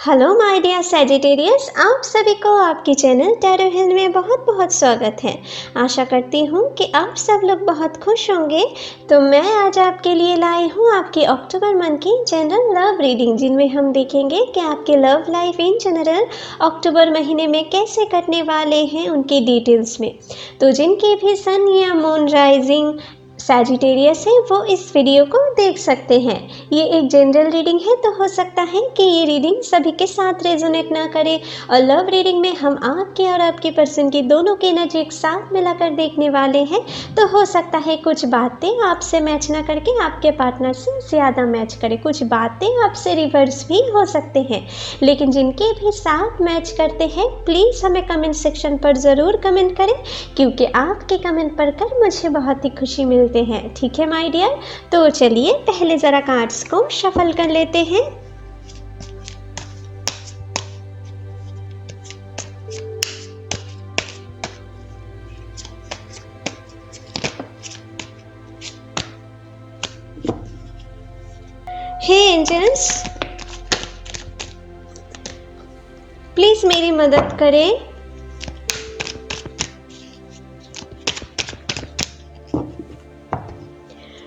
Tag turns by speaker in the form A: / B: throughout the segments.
A: Hello my dear Sagittarius, आप सभी को आपके चैनल टैरो हिल में बहुत बहुत स्वागत है। आशा करती हूँ कि आप सब लोग बहुत खुश होंगे। तो मैं आज आपके लिए लाई हूँ आपकी अक्टूबर मंथ की जनरल लव रीडिंग, जिनमें हम देखेंगे कि आपके लव लाइफ इन जनरल अक्टूबर महीने में कैसे कटने वाले हैं उनकी डिटेल्स में। तो जिनकी भी सन या मून राइजिंग सैजिटेरियस है वो इस वीडियो को देख सकते हैं। ये एक जनरल रीडिंग है, तो हो सकता है कि ये रीडिंग सभी के साथ रेजोनेट ना करे। और लव रीडिंग में हम आपके और आपके पर्सन की दोनों की एनर्जी एक साथ मिलाकर देखने वाले हैं। तो हो सकता है कुछ बातें आपसे मैच ना करके आपके पार्टनर से ज़्यादा मैच करे, कुछ बातें आपसे रिवर्स भी हो सकते हैं। लेकिन जिनके भी साथ मैच करते हैं प्लीज़ हमें कमेंट सेक्शन पर ज़रूर कमेंट करें, क्योंकि आपके कमेंट पढ़कर मुझे बहुत ही खुशी मिलती हैं। ठीक है माय डियर, तो चलिए पहले ज़रा कार्ड्स को शफल कर लेते हैं। हे एंजल्स, प्लीज मेरी मदद करें।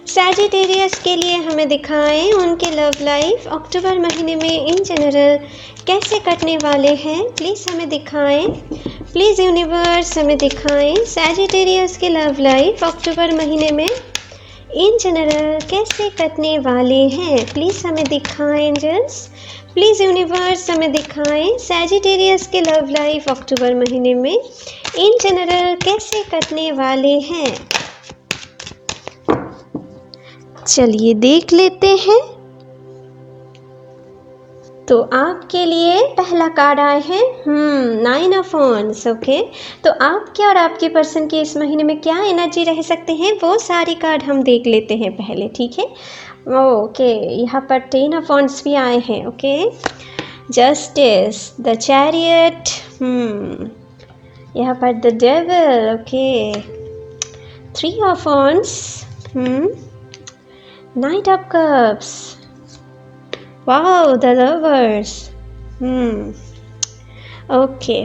A: सैजिटेरियस के लिए हमें दिखाएं उनके लव लाइफ अक्टूबर महीने में इन जनरल कैसे कटने वाले हैं। प्लीज़ हमें दिखाएं, प्लीज़ यूनिवर्स हमें दिखाएं सैजिटेरियस के लव लाइफ अक्टूबर महीने में इन जनरल कैसे कटने वाले हैं। प्लीज़ हमें दिखाएं एंजल्स, प्लीज़ यूनिवर्स हमें दिखाएं सैजिटेरियस के लव लाइफ अक्टूबर महीने में इन जनरल कैसे कटने वाले हैं। चलिए देख लेते हैं। तो आपके लिए पहला कार्ड आए हैं 9 ऑफ वांड्स। ओके, तो आपके और आपके पर्सन के इस महीने में क्या एनर्जी रह सकते हैं वो सारी कार्ड हम देख लेते हैं पहले। ठीक है, ओके, यहाँ पर 10 ऑफ वांड्स भी आए हैं। ओके, जस्टिस, द चैरियट, यहाँ पर the devil. Okay, 3 of wands, Knight of Cups, wow, the Lovers, okay.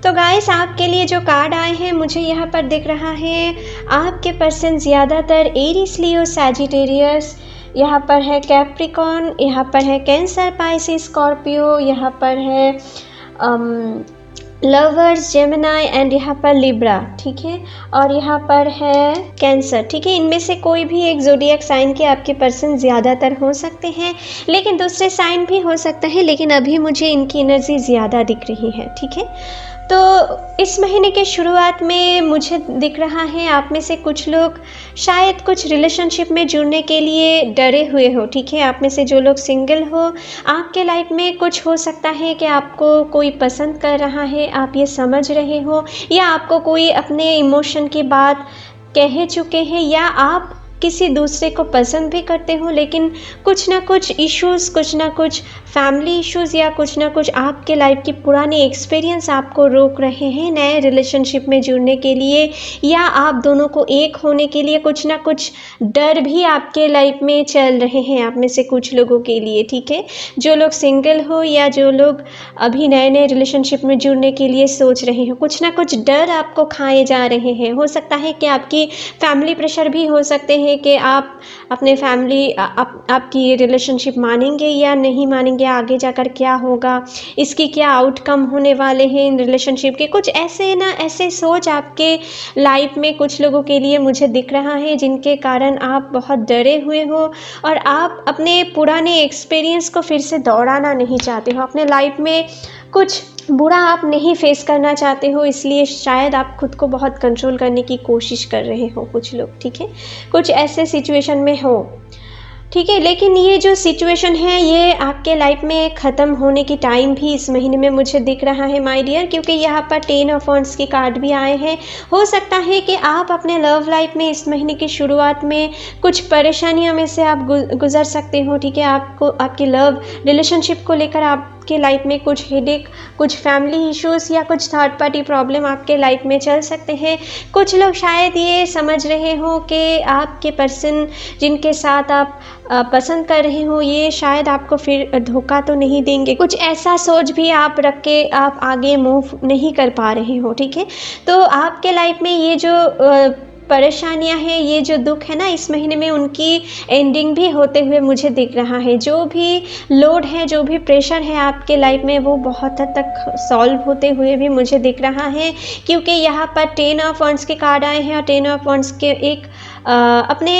A: तो गाइस आपके लिए जो कार्ड आए हैं मुझे यहाँ पर दिख रहा है आपके पर्सन ज़्यादातर एरीज, लियो, सैजिटेरियस, यहाँ पर है कैप्रिकॉर्न, यहाँ पर है कैंसर, पाइसिस, स्कॉर्पियो, यहाँ पर है लवर्स, जेमिनाई एंड यहाँ पर लिब्रा। ठीक है, और यहाँ पर है कैंसर। ठीक है, इनमें से कोई भी एक ज़ोडिएक साइन के आपके पर्सन ज़्यादातर हो सकते हैं, लेकिन दूसरे साइन भी हो सकता है, लेकिन अभी मुझे इनकी एनर्जी ज़्यादा दिख रही है। ठीक है, तो इस महीने के शुरुआत में मुझे दिख रहा है आप में से कुछ लोग शायद कुछ रिलेशनशिप में जुड़ने के लिए डरे हुए हो। ठीक है, आप में से जो लोग सिंगल हो, आपके लाइफ में कुछ हो सकता है कि आपको कोई पसंद कर रहा है, आप ये समझ रहे हो, या आपको कोई अपने इमोशन की बात कह चुके हैं, या आप किसी दूसरे को पसंद भी करते हो, लेकिन कुछ ना कुछ इश्यूज़, कुछ ना कुछ फैमिली इश्यूज़, या कुछ ना कुछ आपके लाइफ की पुरानी एक्सपीरियंस आपको रोक रहे हैं नए रिलेशनशिप में जुड़ने के लिए, या आप दोनों को एक होने के लिए कुछ ना कुछ डर भी आपके लाइफ में चल रहे हैं आप में से कुछ लोगों के लिए। ठीक है, जो लोग सिंगल हो या जो लोग अभी नए नए रिलेशनशिप में जुड़ने के लिए सोच रहे हो, कुछ ना कुछ डर आपको खाए जा रहे हैं। हो सकता है कि आपकी फैमिली प्रेशर भी हो सकते हैं कि आप अपने फैमिली आपकी रिलेशनशिप मानेंगे या नहीं मानेंगे, आगे जाकर क्या होगा, इसकी क्या आउटकम होने वाले हैं इन रिलेशनशिप के। कुछ ऐसे सोच आपके लाइफ में कुछ लोगों के लिए मुझे दिख रहा है, जिनके कारण आप बहुत डरे हुए हो और आप अपने पुराने एक्सपीरियंस को फिर से दोहराना नहीं चाहते हो। अपने लाइफ में कुछ बुरा आप नहीं फेस करना चाहते हो, इसलिए शायद आप खुद को बहुत कंट्रोल करने की कोशिश कर रहे हो कुछ लोग। ठीक है, कुछ ऐसे सिचुएशन में हो। ठीक है, लेकिन ये जो सिचुएशन है ये आपके लाइफ में ख़त्म होने की टाइम भी इस महीने में मुझे दिख रहा है माय डियर, क्योंकि यहाँ पर 10 ऑफ वांड्स की कार्ड भी आए हैं। हो सकता है कि आप अपने लव लाइफ में इस महीने की शुरुआत में कुछ परेशानियों में से आप गुजर सकते हो। ठीक है, आपको आपकी लव रिलेशनशिप को लेकर आप आपके लाइफ में कुछ हेडेक, कुछ फैमिली इश्यूज़ या कुछ थर्ड पार्टी प्रॉब्लम आपके लाइफ में चल सकते हैं। कुछ लोग शायद ये समझ रहे हो कि आपके पर्सन जिनके साथ आप पसंद कर रहे हो ये शायद आपको फिर धोखा तो नहीं देंगे। कुछ ऐसा सोच भी आप रख के आप आगे मूव नहीं कर पा रहे हो, ठीक है। तो आपके लाइफ में ये जो परेशानियां हैं, ये जो दुख है ना, इस महीने में उनकी एंडिंग भी होते हुए मुझे दिख रहा है। जो भी लोड है, जो भी प्रेशर है आपके लाइफ में, वो बहुत हद तक सॉल्व होते हुए भी मुझे दिख रहा है, क्योंकि यहाँ पर 10 ऑफ वांड्स के कार्ड आए हैं और 10 ऑफ वांड्स के एक अपने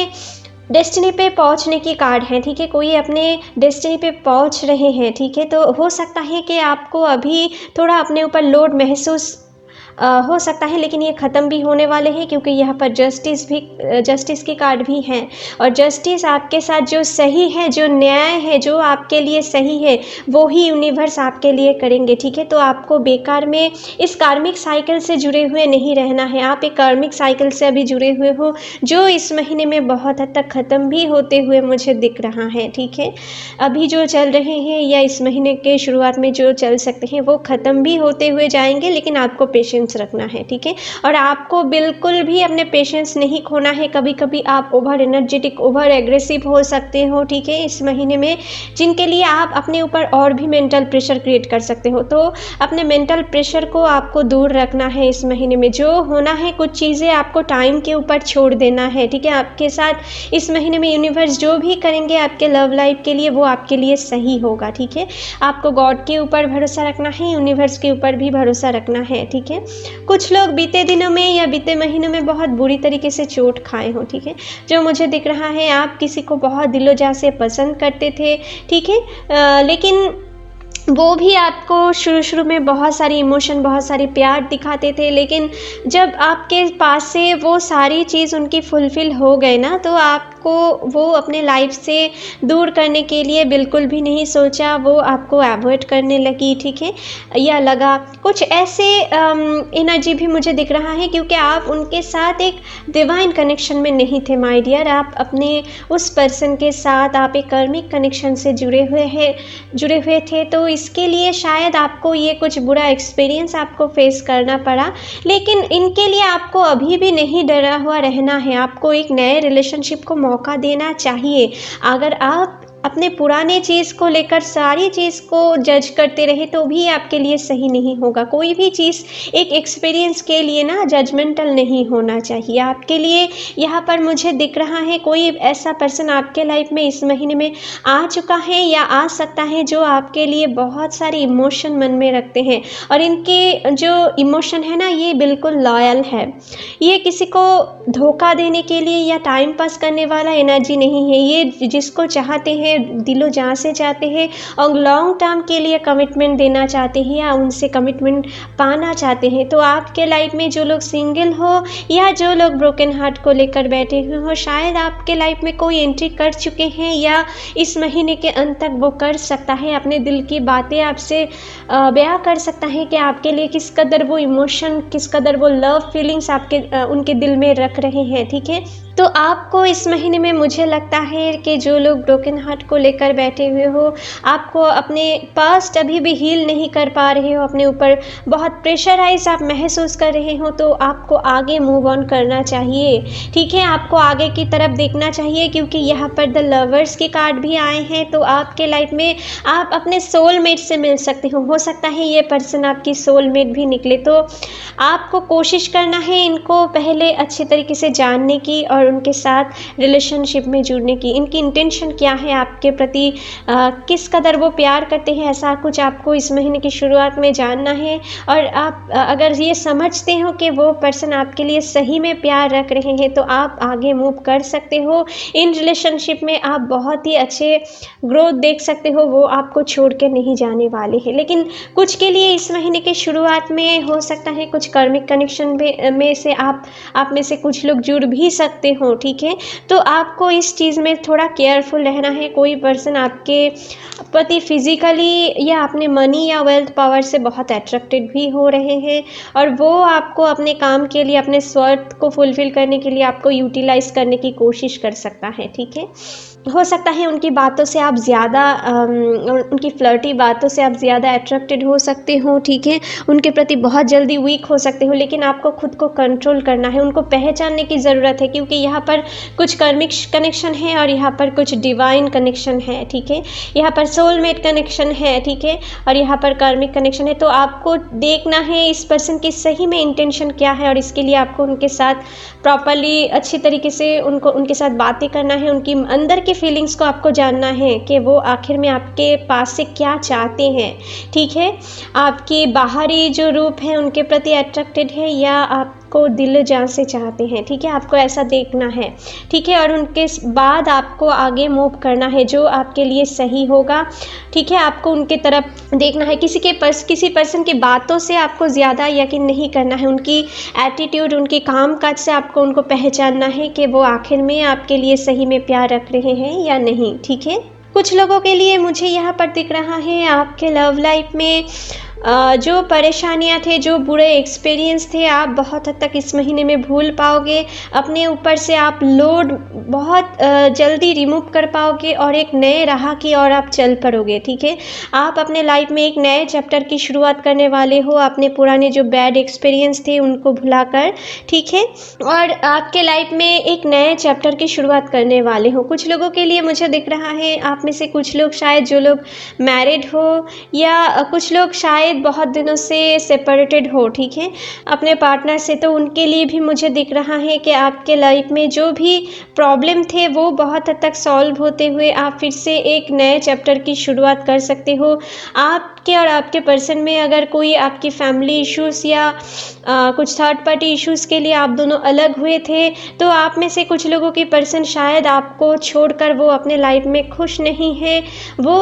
A: डेस्टिनी पे पहुंचने की कार्ड है, ठीक है। कोई अपने डेस्टिनी पे पहुंच रहे हैं, ठीक है। तो हो सकता है कि आपको अभी थोड़ा अपने ऊपर लोड महसूस हो सकता है, लेकिन ये ख़त्म भी होने वाले हैं, क्योंकि यहाँ पर जस्टिस की कार्ड भी हैं। और जस्टिस आपके साथ जो सही है, जो न्याय है, जो आपके लिए सही है, वो ही यूनिवर्स आपके लिए करेंगे, ठीक है। तो आपको बेकार में इस कार्मिक साइकिल से जुड़े हुए नहीं रहना है। आप एक कार्मिक साइकिल से अभी जुड़े हुए हो, जो इस महीने में बहुत हद तक ख़त्म भी होते हुए मुझे दिख रहा है, ठीक है। अभी जो चल रहे हैं या इस महीने के शुरुआत में जो चल सकते हैं, वो ख़त्म भी होते हुए जाएंगे, लेकिन आपको पेशेंस रखना है, ठीक है। और आपको बिल्कुल भी अपने पेशेंस नहीं खोना है। कभी कभी आप ओवर एनर्जेटिक, ओवर एग्रेसिव हो सकते हो, ठीक है, इस महीने में, जिनके लिए आप अपने ऊपर और भी मेंटल प्रेशर क्रिएट कर सकते हो। तो अपने मेंटल प्रेशर को आपको दूर रखना है इस महीने में। जो होना है, कुछ चीज़ें आपको टाइम के ऊपर छोड़ देना है, ठीक है। आपके साथ इस महीने में यूनिवर्स जो भी करेंगे आपके लव लाइफ के लिए, वो आपके लिए सही होगा, ठीक है। आपको गॉड के ऊपर भरोसा रखना है, यूनिवर्स के ऊपर भी भरोसा रखना है, ठीक है। कुछ लोग बीते दिनों में या बीते महीनों में बहुत बुरी तरीके से चोट खाए हो, ठीक है। जो मुझे दिख रहा है, आप किसी को बहुत दिलो जान से पसंद करते थे, ठीक है, लेकिन वो भी आपको शुरू में बहुत सारी इमोशन, बहुत सारी प्यार दिखाते थे, लेकिन जब आपके पास से वो सारी चीज़ उनकी फुलफ़िल हो गए ना, तो आपको वो अपने लाइफ से दूर करने के लिए बिल्कुल भी नहीं सोचा। वो आपको अवॉइड करने लगी, ठीक है, या लगा कुछ ऐसे एनर्जी भी मुझे दिख रहा है, क्योंकि आप उनके साथ एक डिवाइन कनेक्शन में नहीं थे माय डियर। आप अपने उस पर्सन के साथ आप एक कर्मिक कनेक्शन से जुड़े हुए थे। तो इसके लिए शायद आपको ये कुछ बुरा एक्सपीरियंस आपको फेस करना पड़ा, लेकिन इनके लिए आपको अभी भी नहीं डरा हुआ रहना है। आपको एक नए रिलेशनशिप को मौका देना चाहिए। अगर आप अपने पुराने चीज़ को लेकर सारी चीज़ को जज करते रहे, तो भी आपके लिए सही नहीं होगा। कोई भी चीज़ एक एक्सपीरियंस के लिए ना जजमेंटल नहीं होना चाहिए आपके लिए। यहाँ पर मुझे दिख रहा है कोई ऐसा पर्सन आपके लाइफ में इस महीने में आ चुका है या आ सकता है, जो आपके लिए बहुत सारे इमोशन मन में रखते हैं, और इनके जो इमोशन है ना, ये बिल्कुल लॉयल है। ये किसी को धोखा देने के लिए या टाइम पास करने वाला एनर्जी नहीं है। ये जिसको चाहते हैं, दिलो जान से चाहते हैं, और लॉन्ग टर्म के लिए कमिटमेंट देना चाहते हैं या उनसे कमिटमेंट पाना चाहते हैं। तो आपके लाइफ में जो लोग सिंगल हो या जो लोग ब्रोकन हार्ट को लेकर बैठे हुए हो, शायद आपके लाइफ में कोई एंट्री कर चुके हैं या इस महीने के अंत तक वो कर सकता है। अपने दिल की बातें आपसे बयां कर सकता है कि आपके लिए किस कदर वो इमोशन, किस कदर वो लव फीलिंग्स आपके उनके दिल में रख रहे हैं, ठीक है। तो आपको इस महीने में मुझे लगता है कि जो लोग ब्रोकन हार्ट को लेकर बैठे हुए हो, आपको अपने पास्ट अभी भी हील नहीं कर पा रहे हो, अपने ऊपर बहुत प्रेशराइज आप महसूस कर रहे हो, तो आपको आगे मूव ऑन करना चाहिए, ठीक है। आपको आगे की तरफ देखना चाहिए, क्योंकि यहाँ पर द लवर्स के कार्ड भी आए हैं। तो आपके लाइफ में आप अपने सोलमेट से मिल सकते हो सकता है ये पर्सन आपकी सोलमेट भी निकले। तो आपको कोशिश करना है इनको पहले अच्छे तरीके से जानने की और उनके साथ रिलेशनशिप में जुड़ने की। इनकी इंटेंशन क्या है आपके प्रति, किस कदर वो प्यार करते हैं, ऐसा कुछ आपको इस महीने की शुरुआत में जानना है। और आप अगर ये समझते हो कि वो पर्सन आपके लिए सही में प्यार रख रहे हैं, तो आप आगे मूव कर सकते हो। इन रिलेशनशिप में आप बहुत ही अच्छे ग्रोथ देख सकते हो। वो आपको छोड़ के नहीं जाने वाले हैं, लेकिन कुछ के लिए इस महीने के शुरुआत में हो सकता है कुछ कर्मिक कनेक्शन में से आप में से कुछ लोग जुड़ भी सकते हो, ठीक है। तो आपको इस चीज़ में थोड़ा केयरफुल रहना है। कोई पर्सन आपके प्रति फिजिकली या अपने मनी या वेल्थ पावर से बहुत अट्रैक्टेड भी हो रहे हैं, और वो आपको अपने काम के लिए, अपने स्वार्थ को फुलफिल करने के लिए आपको यूटिलाइज करने की कोशिश कर सकता है, ठीक है। हो सकता है उनकी बातों से आप ज़्यादा उनकी फ्लर्टी बातों से आप ज़्यादा अट्रैक्टेड हो सकते हो, ठीक है। उनके प्रति बहुत जल्दी वीक हो सकते हो, लेकिन आपको खुद को कंट्रोल करना है, उनको पहचानने की ज़रूरत है, क्योंकि यहाँ पर कुछ कर्मिक कनेक्शन है और यहाँ पर कुछ डिवाइन कनेक्शन है, ठीक है। यहाँ पर सोलमेट कनेक्शन है, ठीक है, और यहाँ पर कार्मिक कनेक्शन है। तो आपको देखना है इस पर्सन की सही में इंटेंशन क्या है, और इसके लिए आपको उनके साथ प्रॉपर्ली अच्छी तरीके से उनके साथ बातें करना है। उनकी अंदर की फीलिंग्स को आपको जानना है कि वो आखिर में आपके पास से क्या चाहते हैं, ठीक है। आपकी बाहरी जो रूप है उनके प्रति अट्रैक्टेड है या आपको दिल जान से चाहते हैं, ठीक है। आपको ऐसा देखना है, ठीक है, और उनके बाद आपको आगे मूव करना है जो आपके लिए सही होगा, ठीक है। आपको उनके तरफ देखना है, किसी पर्सन की बातों से आपको ज़्यादा यकीन नहीं करना है, उनकी एटीट्यूड, उनके काम काज से आपको उनको पहचानना है कि वो आखिर में आपके लिए सही में प्यार रख रहे हैं या नहीं, ठीक है। कुछ लोगों के लिए मुझे यहाँ पर दिख रहा है आपके लव लाइफ में जो परेशानियाँ थे, जो बुरे एक्सपीरियंस थे, आप बहुत हद तक इस महीने में भूल पाओगे। अपने ऊपर से आप लोड बहुत जल्दी रिमूव कर पाओगे और एक नए राह की ओर आप चल पड़ोगे, ठीक है। आप अपने लाइफ में एक नए चैप्टर की शुरुआत करने वाले हो, अपने पुराने जो बैड एक्सपीरियंस थे उनको भुलाकर, ठीक है, और आपके लाइफ में एक नए चैप्टर की शुरुआत करने वाले हो। कुछ लोगों के लिए मुझे दिख रहा है, आप में से कुछ लोग शायद जो लोग मैरिड हो या कुछ लोग शायद बहुत दिनों से सेपरेटेड हो, ठीक है, अपने पार्टनर से, तो उनके लिए भी मुझे दिख रहा है कि आपके लाइफ में जो भी प्रॉब्लम थे वो बहुत हद तक सॉल्व होते हुए आप फिर से एक नए चैप्टर की शुरुआत कर सकते हो। आपके और आपके पर्सन में अगर कोई आपकी फैमिली इश्यूज़ या कुछ थर्ड पार्टी इश्यूज़ के लिए आप दोनों अलग हुए थे, तो आप में से कुछ लोगों की पर्सन शायद आपको छोड़कर वो अपने लाइफ में खुश नहीं है, वो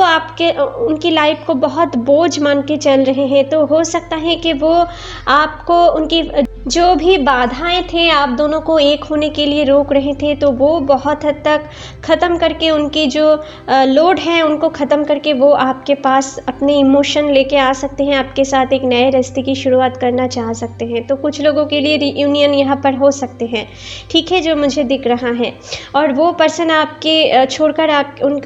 A: उनकी लाइफ को बहुत बोझ मान के चल रहे हैं। तो हो सकता है कि वो आपको उनकी जो भी बाधाएं थे आप दोनों को एक होने के लिए रोक रहे थे, तो वो बहुत हद तक ख़त्म करके, उनकी जो लोड है उनको ख़त्म करके वो आपके पास अपने इमोशन लेके आ सकते हैं, आपके साथ एक नए रास्ते की शुरुआत करना चाह सकते हैं। तो कुछ लोगों के लिए रियूनियन यहाँ पर हो सकते हैं, ठीक है, जो मुझे दिख रहा है। और वो पर्सन आपके छोड़कर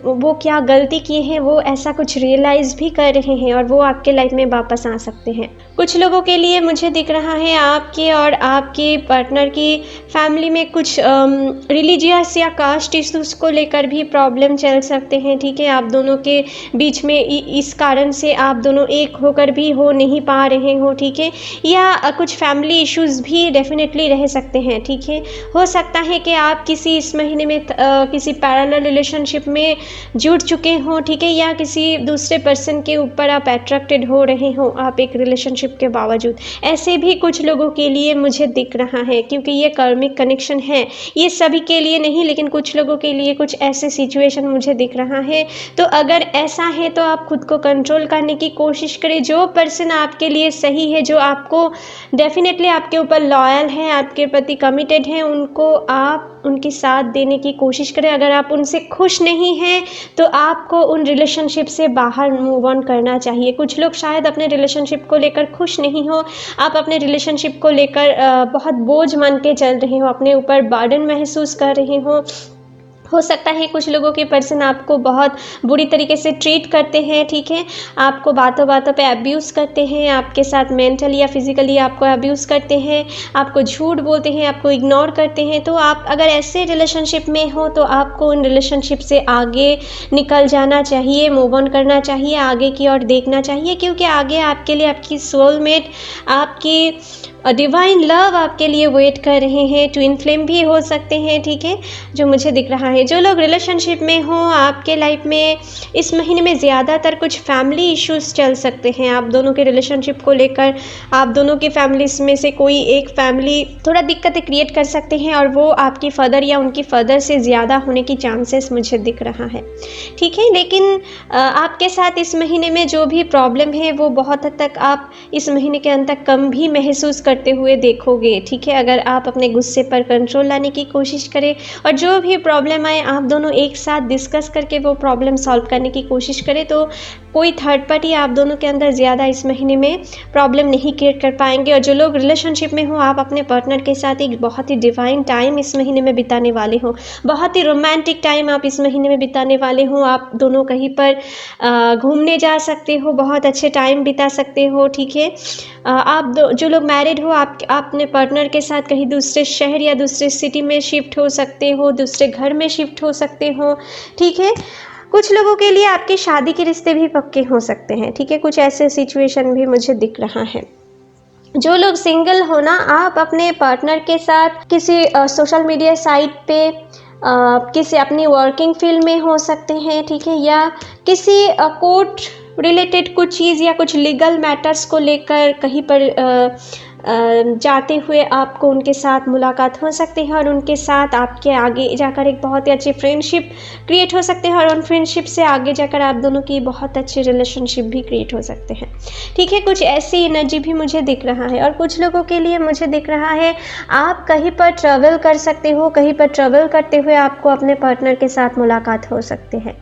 A: वो क्या गलती किए हैं वो ऐसा कुछ रियलाइज़ भी कर रहे हैं और वो आपके लाइफ में वापस आ सकते हैं। कुछ लोगों के लिए मुझे दिख रहा है आपके और आपके पार्टनर की फैमिली में कुछ रिलीजियस या कास्ट इश्यूज़ को लेकर भी प्रॉब्लम चल सकते हैं, ठीक है। आप दोनों के बीच में इस कारण से आप दोनों एक होकर भी हो नहीं पा रहे हो, ठीक है, या कुछ फैमिली इश्यूज़ भी डेफिनेटली रह सकते हैं, ठीक है। हो सकता है कि आप इस महीने में किसी पैरेलल रिलेशनशिप में जुड़ चुके हो, ठीक है, या किसी दूसरे पर्सन के ऊपर आप अट्रैक्टेड हो रहे हो आप एक रिलेशनशिप के बावजूद। ऐसे भी कुछ लोगों के लिए मुझे दिख रहा है, क्योंकि ये कर्मिक कनेक्शन है, ये सभी के लिए नहीं, लेकिन कुछ लोगों के लिए कुछ ऐसे सिचुएशन मुझे दिख रहा है। तो अगर ऐसा है तो आप खुद को कंट्रोल करने की कोशिश करें। जो पर्सन आपके लिए सही है, जो आपको डेफिनेटली आपके ऊपर लॉयल है, आपके प्रति कमिटेड है, उनको आप उनके साथ देने की कोशिश करें। अगर आप उनसे खुश नहीं हैं तो आपको उन रिलेशनशिप से बाहर मूव ऑन करना चाहिए। कुछ लोग शायद अपने रिलेशनशिप को लेकर खुश नहीं हो, आप अपने रिलेशनशिप को लेकर बहुत बोझ मान के चल रहे हो, अपने ऊपर बर्डन महसूस कर रहे हो सकता है कुछ लोगों के पर्सन आपको बहुत बुरी तरीके से ट्रीट करते हैं, ठीक है, आपको बातों बातों पे अब्यूज़ करते हैं, आपके साथ मेंटली या फिज़िकली आपको अब्यूज़ करते हैं, आपको झूठ बोलते हैं, आपको इग्नोर करते हैं। तो आप अगर ऐसे रिलेशनशिप में हो तो आपको उन रिलेशनशिप से आगे निकल जाना चाहिए, मूव ऑन करना चाहिए, आगे की ओर देखना चाहिए, क्योंकि आगे आपके लिए आपकी सोलमेट, आपकी डिवाइन लव आपके लिए वेट कर रहे हैं। ट्विन फ्लेम भी हो सकते हैं, ठीक है, जो मुझे दिख रहा है। जो लोग रिलेशनशिप में हो आपके लाइफ में इस महीने में ज़्यादातर कुछ फैमिली इश्यूज़ चल सकते हैं आप दोनों के रिलेशनशिप को लेकर। आप दोनों की फैमिलीज़ में से कोई एक फैमिली थोड़ा दिक्कतें क्रिएट कर सकते हैं और वो आपकी फादर या उनकी फादर से ज़्यादा होने की चांसेस मुझे दिख रहा है, ठीक है। लेकिन आपके साथ इस महीने में जो भी प्रॉब्लम है वो बहुत हद तक आप इस महीने के अंत तक कम भी महसूस करते हुए देखोगे, ठीक है। अगर आप अपने गुस्से पर कंट्रोल लाने की कोशिश करें और जो भी प्रॉब्लम आए आप दोनों एक साथ डिस्कस करके वो प्रॉब्लम सॉल्व करने की कोशिश करें, तो कोई थर्ड पार्टी आप दोनों के अंदर ज़्यादा इस महीने में प्रॉब्लम नहीं क्रिएट कर पाएंगे। और जो लोग रिलेशनशिप में हो, आप अपने पार्टनर के साथ एक बहुत ही डिवाइन टाइम इस महीने में बिताने वाले हो, बहुत ही रोमांटिक टाइम आप इस महीने में बिताने वाले हो। आप दोनों कहीं पर घूमने जा सकते हो, बहुत अच्छे टाइम बिता सकते हो, ठीक है। जो लोग मैरिड हो, आप अपने पार्टनर के साथ कहीं दूसरे शहर या दूसरे सिटी में शिफ्ट हो सकते हो, दूसरे घर में शिफ्ट हो सकते हो, ठीक है। कुछ लोगों के लिए आपकी शादी के रिश्ते भी पक्के हो सकते हैं, ठीक है। कुछ ऐसे सिचुएशन भी मुझे दिख रहा है। जो लोग सिंगल हो ना, आप अपने पार्टनर के साथ किसी सोशल मीडिया साइट पे किसी अपनी वर्किंग फील्ड में हो सकते हैं, ठीक है, या किसी कोर्ट रिलेटेड कुछ चीज़ या कुछ लीगल मैटर्स को लेकर कहीं पर जाते हुए आपको उनके साथ मुलाकात हो सकती है और उनके साथ आपके आगे जाकर एक बहुत ही अच्छी फ्रेंडशिप क्रिएट हो सकते हैं और उन फ्रेंडशिप से आगे जाकर आप दोनों की बहुत अच्छी रिलेशनशिप भी क्रिएट हो सकते हैं, ठीक है। कुछ ऐसी एनर्जी भी मुझे दिख रहा है। और कुछ लोगों के लिए मुझे दिख रहा है आप कहीं पर ट्रैवल कर सकते हो, कहीं पर ट्रैवल करते हुए आपको अपने पार्टनर के साथ मुलाकात हो सकते हैं।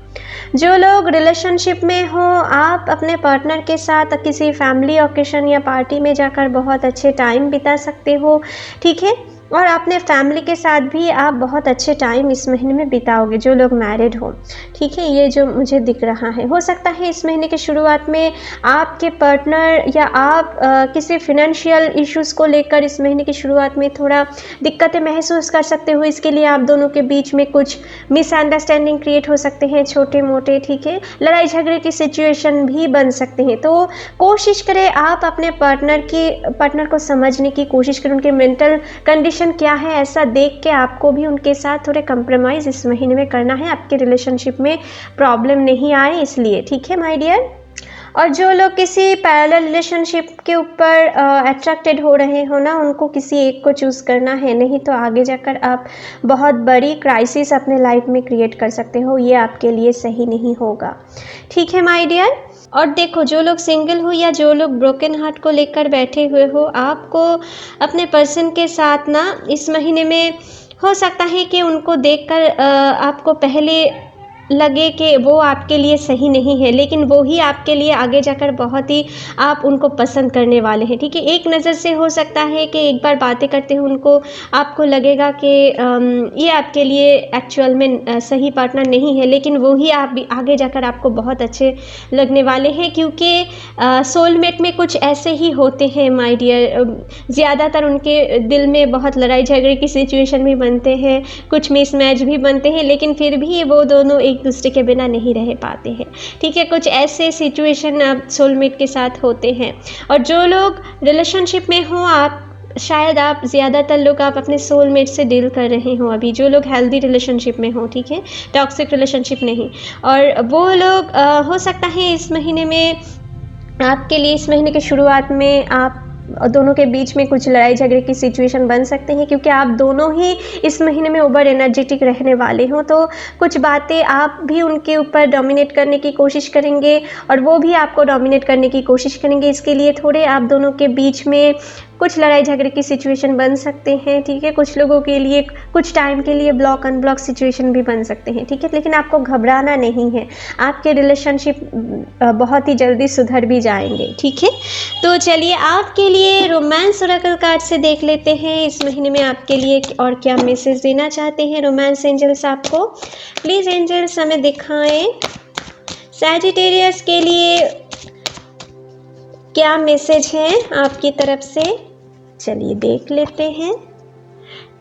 A: जो लोग रिलेशनशिप में हो, आप अपने पार्टनर के साथ किसी फैमिली ओकेशन या पार्टी में जाकर बहुत अच्छे टाइम बिता सकते हो, ठीक है। और अपने फैमिली के साथ भी आप बहुत अच्छे टाइम इस महीने में बिताओगे, जो लोग मैरिड हो, ठीक है। ये जो मुझे दिख रहा है, हो सकता है इस महीने के शुरुआत में आपके पार्टनर या आप किसी फिनेंशियल इश्यूज़ को लेकर इस महीने की शुरुआत में थोड़ा दिक्कतें महसूस कर सकते हो। इसके लिए आप दोनों के बीच में कुछ मिसअंडरस्टैंडिंग क्रिएट हो सकते हैं, छोटे मोटे, ठीक है। लड़ाई झगड़े की सिचुएशन भी बन सकते हैं। तो कोशिश करें आप अपने पार्टनर को समझने की कोशिश करें, उनके मेंटल कंडीशन क्या है, ऐसा देख के आपको भी उनके साथ थोड़े कंप्रोमाइज़ इस महीने में करना है, आपके रिलेशनशिप में प्रॉब्लम नहीं आए इसलिए, ठीक है माय डियर। और जो लोग किसी पैरेलल रिलेशनशिप के ऊपर अट्रैक्टेड हो रहे हो ना, उनको किसी एक को चूज़ करना है, नहीं तो आगे जाकर आप बहुत बड़ी क्राइसिस अपने लाइफ में क्रिएट कर सकते हो। ये आपके लिए सही नहीं होगा, ठीक है माय डियर। और देखो, जो लोग सिंगल हो या जो लोग ब्रोकन हार्ट को लेकर बैठे हुए हो, आपको अपने पर्सन के साथ ना इस महीने में हो सकता है कि उनको देखकर आपको पहले लगे कि वो आपके लिए सही नहीं है, लेकिन वो ही आपके लिए आगे जाकर बहुत ही आप उनको पसंद करने वाले हैं, ठीक है। एक नज़र से हो सकता है कि एक बार बातें करते हुए उनको आपको लगेगा कि ये आपके लिए एक्चुअल में सही पार्टनर नहीं है, लेकिन वो ही आप भी आगे जाकर आपको बहुत अच्छे लगने वाले हैं, क्योंकि सोलमेट में कुछ ऐसे ही होते हैं माय डियर। ज़्यादातर उनके दिल में बहुत लड़ाई झगड़े की सिचुएशन भी बनते हैं, कुछ मिसमैच भी बनते हैं, लेकिन फिर भी वो दोनों एक दूसरे के बिना नहीं रह पाते हैं, ठीक है। कुछ ऐसे सिचुएशन आप सोलमेट के साथ होते हैं। और जो लोग रिलेशनशिप में हो, शायद आप ज़्यादातर लोग आप अपने सोलमेट से डील कर रहे हो अभी, जो लोग हेल्दी रिलेशनशिप में हो, ठीक है, टॉक्सिक रिलेशनशिप नहीं। और वो लोग हो सकता है इस महीने में आपके लिए, इस महीने के शुरुआत में आप दोनों के बीच में कुछ लड़ाई झगड़े की सिचुएशन बन सकते हैं, क्योंकि आप दोनों ही इस महीने में ओवर एनर्जेटिक रहने वाले हो। तो कुछ बातें आप भी उनके ऊपर डोमिनेट करने की कोशिश करेंगे और वो भी आपको डोमिनेट करने की कोशिश करेंगे। इसके लिए थोड़े आप दोनों के बीच में कुछ लड़ाई झगड़े की सिचुएशन बन सकते हैं, ठीक है। कुछ लोगों के लिए कुछ टाइम के लिए ब्लॉक अनब्लॉक सिचुएशन भी बन सकते हैं, ठीक है। लेकिन आपको घबराना नहीं है, आपके रिलेशनशिप बहुत ही जल्दी सुधर भी जाएंगे, ठीक है। तो चलिए आपके लिए रोमांस ओरेकल कार्ड से देख लेते हैं इस महीने में आपके लिए और क्या मैसेज देना चाहते हैं रोमांस एंजल्स आपको। प्लीज़ एंजल्स हमें दिखाएं सैजिटेरियस के लिए क्या मैसेज है आपकी तरफ से। चलिए देख लेते हैं।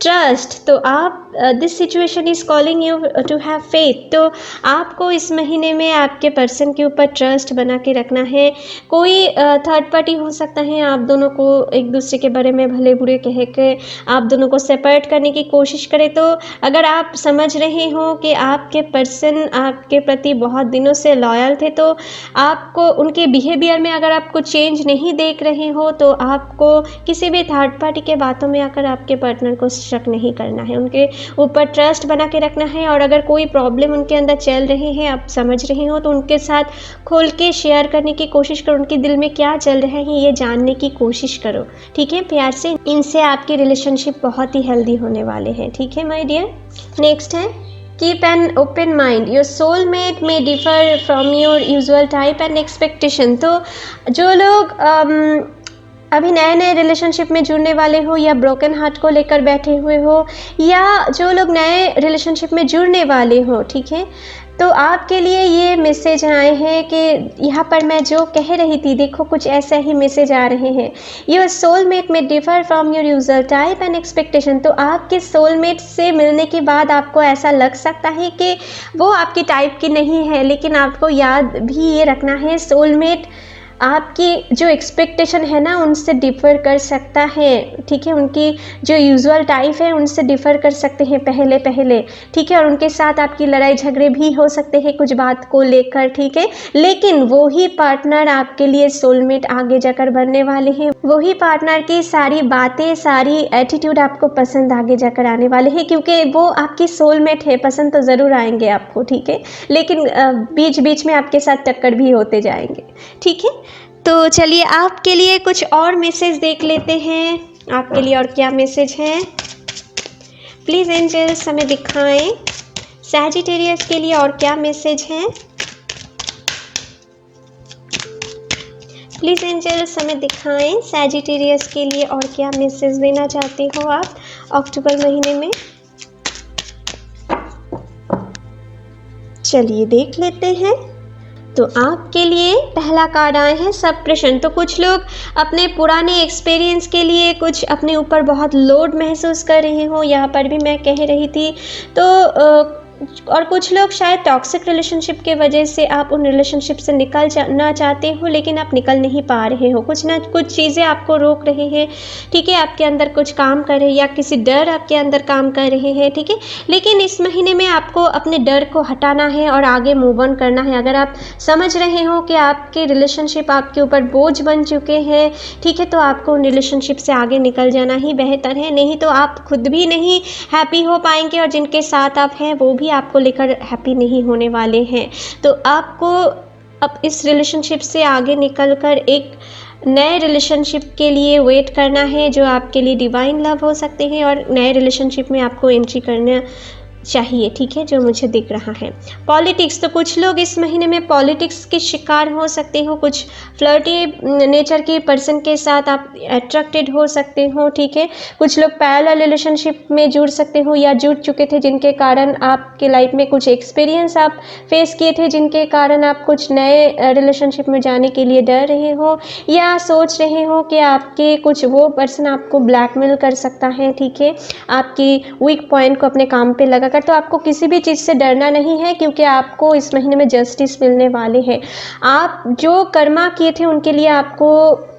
A: ट्रस्ट, तो आप this situation is calling you to have faith. तो आपको इस महीने में आपके पर्सन के ऊपर ट्रस्ट बना के रखना है। कोई थर्ड पार्टी हो सकता है आप दोनों को एक दूसरे के बारे में भले बुरे कह के आप दोनों को सेपरेट करने की कोशिश करे। तो अगर आप समझ रहे हो कि आपके पर्सन आपके प्रति बहुत दिनों से लॉयल थे, तो आपको उनके बिहेवियर में अगर आपको चेंज नहीं देख रहे हो, तो आपको किसी भी थर्ड पार्टी के बातों में आकर आपके पार्टनर को शक नहीं करना है, उनके ऊपर ट्रस्ट बना के रखना है। और अगर कोई प्रॉब्लम उनके अंदर चल रही है, आप समझ रहे हो, तो उनके साथ खोल के शेयर करने की कोशिश करो, उनके दिल में क्या चल रहा है ये जानने की कोशिश करो, ठीक है, प्यार से। इनसे आपकी रिलेशनशिप बहुत ही हेल्दी होने वाले हैं, ठीक है माय डियर। नेक्स्ट है keep an open mind, your soulmate may differ from your usual type and expectation. तो जो लोग अभी नए नए रिलेशनशिप में जुड़ने वाले हो, या ब्रोकन हार्ट को लेकर बैठे हुए हो, या जो लोग नए रिलेशनशिप में जुड़ने वाले हो, ठीक है, तो आपके लिए ये मैसेज आए हैं कि यहाँ पर मैं जो कह रही थी, देखो कुछ ऐसा ही मैसेज आ रहे हैं। Your soulmate may differ from your usual type and expectation. तो आपके सोलमेट से मिलने के बाद आपको ऐसा लग सकता है कि वो आपकी टाइप की नहीं है, लेकिन आपको याद भी ये रखना है, सोलमेट आपकी जो एक्सपेक्टेशन है ना उनसे डिफ़र कर सकता है, ठीक है, उनकी जो यूजुअल टाइप है उनसे डिफ़र कर सकते हैं पहले, ठीक है, और उनके साथ आपकी लड़ाई झगड़े भी हो सकते हैं कुछ बात को लेकर, ठीक है, लेकिन वही पार्टनर आपके लिए सोलमेट आगे जाकर बनने वाले हैं। वही पार्टनर की सारी बातें, सारी एटीट्यूड आपको पसंद आगे जाकर आने वाले हैं, क्योंकि वो आपकी सोलमेट है। पसंद तो ज़रूर आएंगे आपको, ठीक है, लेकिन बीच बीच में आपके साथ टक्कर भी होते जाएंगे, ठीक है। तो चलिए आपके लिए कुछ और मैसेज देख लेते हैं, आपके लिए और क्या मैसेज है। प्लीज़ एंजल्स हमें दिखाएं सैजिटेरियस के लिए और क्या मैसेज है। प्लीज़ एंजल्स हमें दिखाएं सैजिटेरियस के लिए और क्या मैसेज देना चाहते हो आप अक्टूबर महीने में। चलिए देख लेते हैं। तो आपके लिए पहला कार्ड आए हैं सप्रेशन। तो कुछ लोग अपने पुराने एक्सपीरियंस के लिए कुछ अपने ऊपर बहुत लोड महसूस कर रहे हो, यहाँ पर भी मैं कह रही थी। तो और कुछ लोग शायद टॉक्सिक रिलेशनशिप के वजह से आप उन रिलेशनशिप से निकल जाना चाहते हो, लेकिन आप निकल नहीं पा रहे हो, कुछ ना कुछ चीज़ें आपको रोक रहे हैं, ठीक है, आपके अंदर कुछ काम कर रहे हैं या किसी डर आपके अंदर काम कर रहे हैं, ठीक है, लेकिन इस महीने में आपको अपने डर को हटाना है और आगे मूव ऑन करना है। अगर आप समझ रहे हो कि आपके रिलेशनशिप आपके ऊपर बोझ बन चुके हैं, ठीक है, तो आपको उन रिलेशनशिप से आगे निकल जाना ही बेहतर है, नहीं तो आप खुद भी नहीं हैप्पी हो पाएंगे और जिनके साथ आप हैं वो भी आपको लेकर हैप्पी नहीं होने वाले हैं। तो आपको अब इस रिलेशनशिप से आगे निकलकर एक नए रिलेशनशिप के लिए वेट करना है, जो आपके लिए डिवाइन लव हो सकते हैं, और नए रिलेशनशिप में आपको एंट्री करना चाहिए, ठीक है, जो मुझे दिख रहा है। पॉलिटिक्स, तो कुछ लोग इस महीने में पॉलिटिक्स के शिकार हो सकते हो, कुछ फ्लर्टी नेचर के पर्सन के साथ आप अट्रैक्टेड हो सकते हो, ठीक है, कुछ लोग पैरेलल रिलेशनशिप में जुड़ सकते हो या जुड़ चुके थे, जिनके कारण आपके लाइफ में कुछ एक्सपीरियंस आप फेस किए थे, जिनके कारण आप कुछ नए रिलेशनशिप में जाने के लिए डर रहे हो या सोच रहे हो कि आपके कुछ वो पर्सन आपको ब्लैकमेल कर सकता है, ठीक है, आपकी वीक पॉइंट को अपने काम पे लगा। तो आपको किसी भी चीज़ से डरना नहीं है, क्योंकि आपको इस महीने में जस्टिस मिलने वाले हैं। आप जो कर्मा किए थे उनके लिए आपको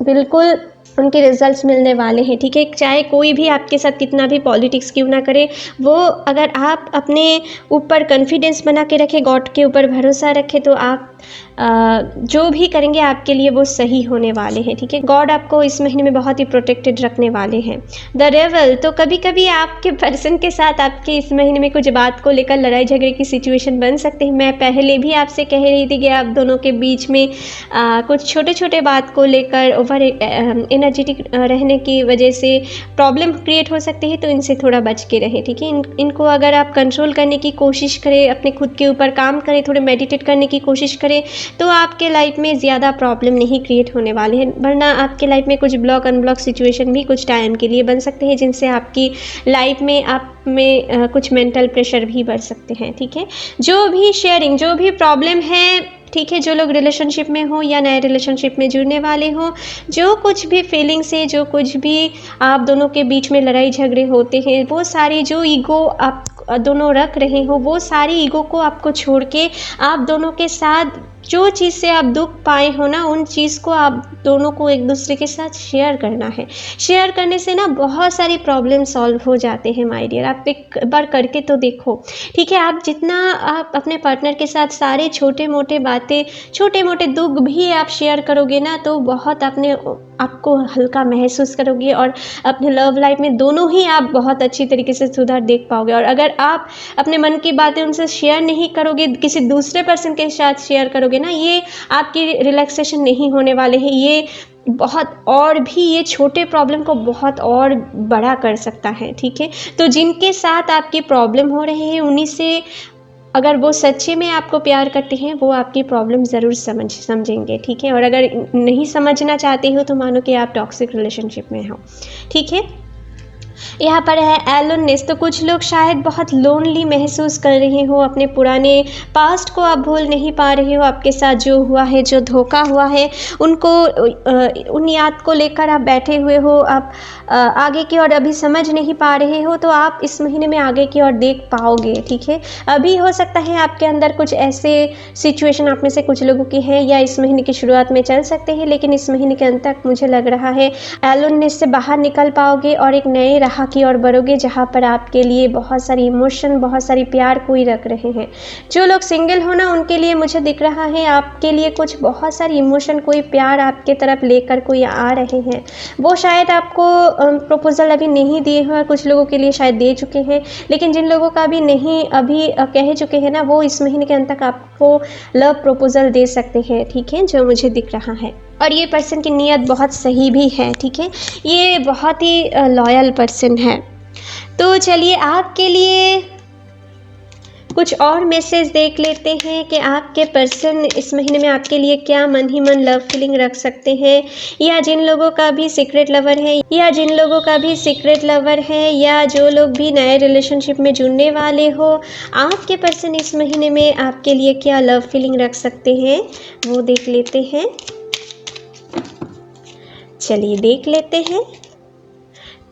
A: बिल्कुल उनके रिजल्ट्स मिलने वाले हैं, ठीक है, चाहे कोई भी आपके साथ कितना भी पॉलिटिक्स क्यों ना करे, वो अगर आप अपने ऊपर कॉन्फिडेंस बना के रखें, गॉड के ऊपर भरोसा रखें, तो आप जो भी करेंगे आपके लिए वो सही होने वाले हैं, ठीक है, गॉड आपको इस महीने में बहुत ही प्रोटेक्टेड रखने वाले हैं। द रेवल, तो कभी कभी आपके पर्सन के साथ आपके इस महीने में कुछ बात को लेकर लड़ाई झगड़े की सिचुएशन बन सकते हैं। मैं पहले भी आपसे कह रही थी कि आप दोनों के बीच में कुछ छोटे छोटे बात को लेकर ओवर एनर्जेटिक रहने की वजह से प्रॉब्लम क्रिएट हो सकती है, तो इनसे थोड़ा बच के रहें, ठीक है, इनको अगर आप कंट्रोल करने की कोशिश करें, अपने खुद के ऊपर काम करें, थोड़े मेडिटेट करने की कोशिश करें, तो आपके लाइफ में ज़्यादा प्रॉब्लम नहीं क्रिएट होने वाले हैं, वरना आपके लाइफ में कुछ ब्लॉक अनब्लॉक सिचुएशन भी कुछ टाइम के लिए बन सकते हैं, जिनसे आपकी लाइफ में आप में कुछ मेंटल प्रेशर भी बढ़ सकते हैं, ठीक है। जो भी शेयरिंग, जो भी प्रॉब्लम है, ठीक है, जो लोग रिलेशनशिप में हो या नए रिलेशनशिप में जुड़ने वाले हो, जो कुछ भी फीलिंग्स है, जो कुछ भी आप दोनों के बीच में लड़ाई झगड़े होते हैं, वो सारी जो ईगो आप दोनों रख रहे हो, वो सारी ईगो को आपको छोड़ के आप दोनों के साथ जो चीज़ से आप दुख पाए हो ना, उन चीज़ को आप दोनों को एक दूसरे के साथ शेयर करना है। शेयर करने से ना बहुत सारी प्रॉब्लम सॉल्व हो जाते हैं माय डियर, आप एक बार करके तो देखो, ठीक है। आप जितना आप अपने पार्टनर के साथ सारे छोटे मोटे बातें, छोटे मोटे दुख भी आप शेयर करोगे ना, तो बहुत आपको हल्का महसूस करोगे और अपने लव लाइफ में दोनों ही आप बहुत अच्छी तरीके से सुधार देख पाओगे। और अगर आप अपने मन की बातें उनसे शेयर नहीं करोगे, किसी दूसरे पर्सन के साथ शेयर करोगे ना, ये आपकी रिलैक्सेशन नहीं होने वाले हैं, ये बहुत और भी ये छोटे प्रॉब्लम को बहुत और बड़ा कर सकता है, ठीक है। तो जिनके साथ आपकी प्रॉब्लम हो रहे हैं, उन्हीं से अगर वो सच्चे में आपको प्यार करते हैं, वो आपकी प्रॉब्लम ज़रूर समझेंगे, ठीक है। और अगर नहीं समझना चाहते हो तो मानो कि आप टॉक्सिक रिलेशनशिप में हो, ठीक है। यहाँ पर है एलोननेस। तो कुछ लोग शायद बहुत लोनली महसूस कर रहे हो, अपने पुराने पास्ट को आप भूल नहीं पा रहे हो, आपके साथ जो हुआ है, जो धोखा हुआ है, उनको उन याद को लेकर आप बैठे हुए हो, आप आगे की ओर अभी समझ नहीं पा रहे हो, तो आप इस महीने में आगे की ओर देख पाओगे, ठीक है। अभी हो सकता है आपके अंदर कुछ ऐसे सिचुएशन आप में से कुछ लोगों की है, या इस महीने की शुरुआत में चल सकते हैं, लेकिन इस महीने के अंत तक मुझे लग रहा है एलोननेस से बाहर निकल पाओगे और एक नए राह की ओर बढ़ोगे, जहाँ पर आपके लिए बहुत सारी इमोशन, बहुत सारी प्यार कोई रख रहे हैं। जो लोग सिंगल हो ना, उनके लिए मुझे दिख रहा है आपके लिए कुछ बहुत सारी इमोशन, कोई प्यार आपके तरफ लेकर कोई आ रहे हैं। वो शायद आपको प्रपोजल अभी नहीं दिए हुए, कुछ लोगों के लिए शायद दे चुके हैं, लेकिन जिन लोगों का भी नहीं अभी कह चुके हैं ना, वो इस महीने के अंत तक आपको लव प्रपोजल दे सकते हैं, ठीक है, जो मुझे दिख रहा है। और ये पर्सन की नीयत बहुत सही भी है, ठीक है, ये बहुत ही लॉयल पर्सन है। तो चलिए आपके लिए कुछ और मैसेज देख लेते हैं कि आपके पर्सन इस महीने में आपके लिए क्या मन ही मन लव फीलिंग रख सकते हैं, या जिन लोगों का भी सीक्रेट लवर है, या जो लोग भी नए रिलेशनशिप में जुड़ने वाले हो, आपके पर्सन इस महीने में आपके लिए क्या लव फीलिंग रख सकते हैं, वो देख लेते हैं। चलिए देख लेते हैं।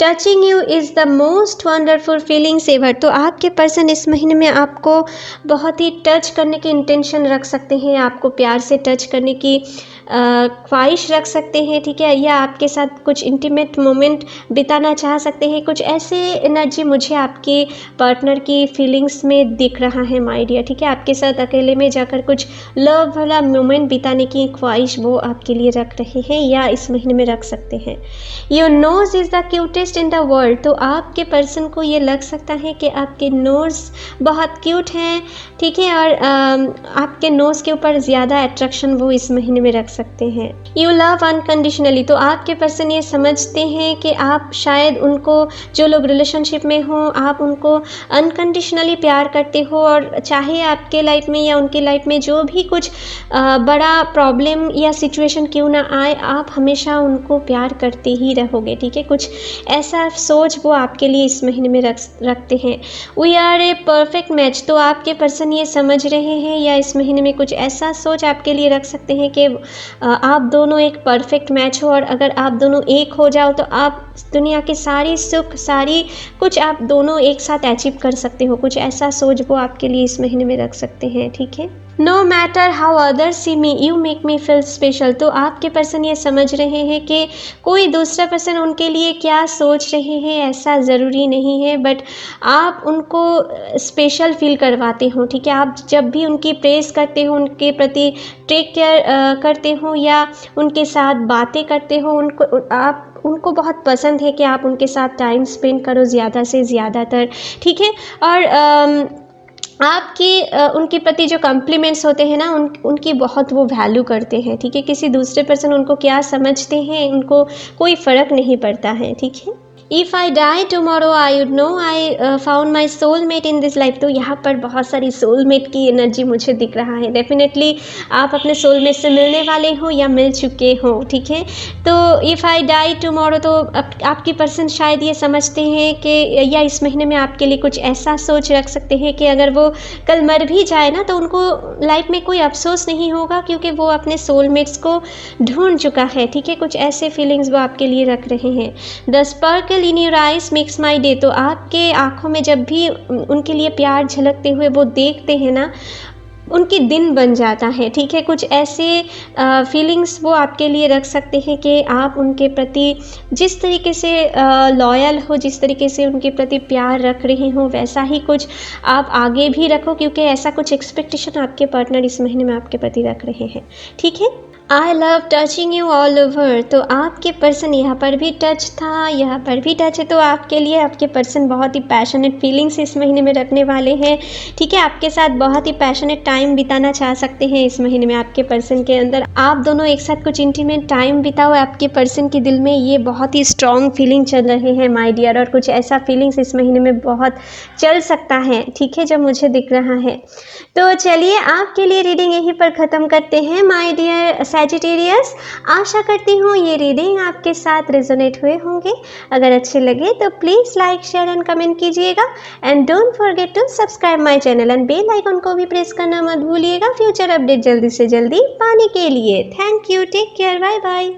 A: Touching you is the most wonderful feelings ever. तो आपके पर्सन इस महीने में आपको बहुत ही टच करने की इंटेंशन रख सकते हैं, आपको प्यार से टच करने की ख्वाहिश रख सकते हैं, ठीक है, या आपके साथ कुछ इंटीमेट मोमेंट बिताना चाह सकते हैं। कुछ ऐसे एनर्जी मुझे आपके पार्टनर की फीलिंग्स में दिख रहा है माय डियर, ठीक है। आपके साथ अकेले में जाकर कुछ लव वाला मोमेंट बिताने की ख्वाहिश वो आपके लिए रख रहे हैं, या इस महीने में रख सकते हैं। Your nose is the cutest in the world. तो आपके पर्सन को ये लग सकता है कि आपके नोज़ बहुत क्यूट हैं, ठीक है, और आपके नोज़ के ऊपर ज़्यादा अट्रैक्शन वो इस महीने में रख सकते हैं। You love unconditionally. तो आपके पर्सन ये समझते हैं कि आप शायद उनको, जो लोग रिलेशनशिप में हो, आप उनको अनकंडीशनली प्यार करते हो, और चाहे आपके लाइफ में या उनके लाइफ में जो भी कुछ बड़ा प्रॉब्लम या सिचुएशन क्यों ना आए, आप हमेशा उनको प्यार करते ही रहोगे, ठीक है। कुछ ऐसा सोच वो आपके लिए इस महीने में रखते हैं। We are a perfect match. तो आपके पर्सन ये समझ रहे हैं, या इस महीने में कुछ ऐसा सोच आपके लिए रख सकते हैं कि आप दोनों एक परफेक्ट मैच हो, और अगर आप दोनों एक हो जाओ तो आप दुनिया की सारी सुख, सारी कुछ आप दोनों एक साथ अचीव कर सकते हो। कुछ ऐसा सोच वो आपके लिए इस महीने में रख सकते हैं, ठीक है। No matter how others see me, you make me feel special. तो आपके पर्सन ये समझ रहे हैं कि कोई दूसरा पर्सन उनके लिए क्या सोच रहे हैं ऐसा ज़रूरी नहीं है, बट आप उनको स्पेशल फील करवाते हो, ठीक है। आप जब भी उनकी प्रेज़ करते हो, उनके प्रति टेक केयर करते हो, या उनके साथ बातें करते हो, उनको बहुत पसंद है कि आप उनके साथ टाइम स्पेंड करो ज़्यादा से ज़्यादातर, ठीक है। और उनके प्रति जो कॉम्प्लीमेंट्स होते हैं ना, उनकी बहुत वो वैल्यू करते हैं, ठीक है। किसी दूसरे पर्सन उनको क्या समझते हैं, उनको कोई फ़र्क नहीं पड़ता है, ठीक है। If I die tomorrow I would know I found my soulmate in this life. तो यहाँ पर बहुत सारी सोलमेट की एनर्जी मुझे दिख रहा है। डेफिनेटली आप अपने सोलमेट से मिलने वाले हो या मिल चुके हो, ठीक है। तो इफ़ आई डाई टुमारो, तो आपकी पर्सन शायद ये समझते हैं कि, या इस महीने में आपके लिए कुछ ऐसा सोच रख सकते हैं कि अगर वो कल मर भी जाए ना, तो उनको लाइफ में कोई अफसोस नहीं होगा, क्योंकि वो अपने सोलमेट्स को ढूंढ चुका है, ठीक है। कुछ ऐसे फीलिंग्स वो आपके लिए रख रहे हैं। The sparkle in your eyes makes my day. तो आपके आँखों में जब भी उनके लिए प्यार झलकते हुए वो देखते हैं ना, उनकी दिन बन जाता है, ठीक है। कुछ ऐसे फीलिंग्स वो आपके लिए रख सकते हैं कि आप उनके प्रति जिस तरीके से लॉयल हो, जिस तरीके से उनके प्रति प्यार रख रहे हो, वैसा ही कुछ आप आगे भी रखो, क्योंकि ऐसा कुछ एक्सपेक्टेशन आपके पार्टनर इस महीने में आपके प्रति रख रहे हैं, ठीक है। I love touching you all over, तो आपके पर्सन यहाँ पर भी टच था, यहाँ पर भी टच है, तो आपके लिए आपके पर्सन बहुत ही पैशनेट फीलिंग्स इस महीने में रखने वाले हैं, ठीक है। आपके साथ बहुत ही पैशनेट टाइम बिताना चाह सकते हैं इस महीने में आपके पर्सन के अंदर। आप दोनों एक साथ कुछ इंटीमेट टाइम बिताओ, आपके पर्सन के दिल में ये बहुत ही स्ट्रॉन्ग फीलिंग चल रहे हैं माय डियर, और कुछ ऐसा फीलिंग्स इस महीने में बहुत चल सकता है, ठीक है, जो मुझे दिख रहा है। तो चलिए आपके लिए रीडिंग यहीं पर ख़त्म करते हैं माय डियर सैजिटेरियस। आशा करती हूँ ये रीडिंग आपके साथ रेजोनेट हुए होंगे। अगर अच्छे लगे तो please like share and comment कीजिएगा, and don't forget to subscribe my channel and bell icon को भी प्रेस करना मत भूलिएगा फ्यूचर अपडेट जल्दी से जल्दी पाने के लिए। Thank you, take care, bye bye.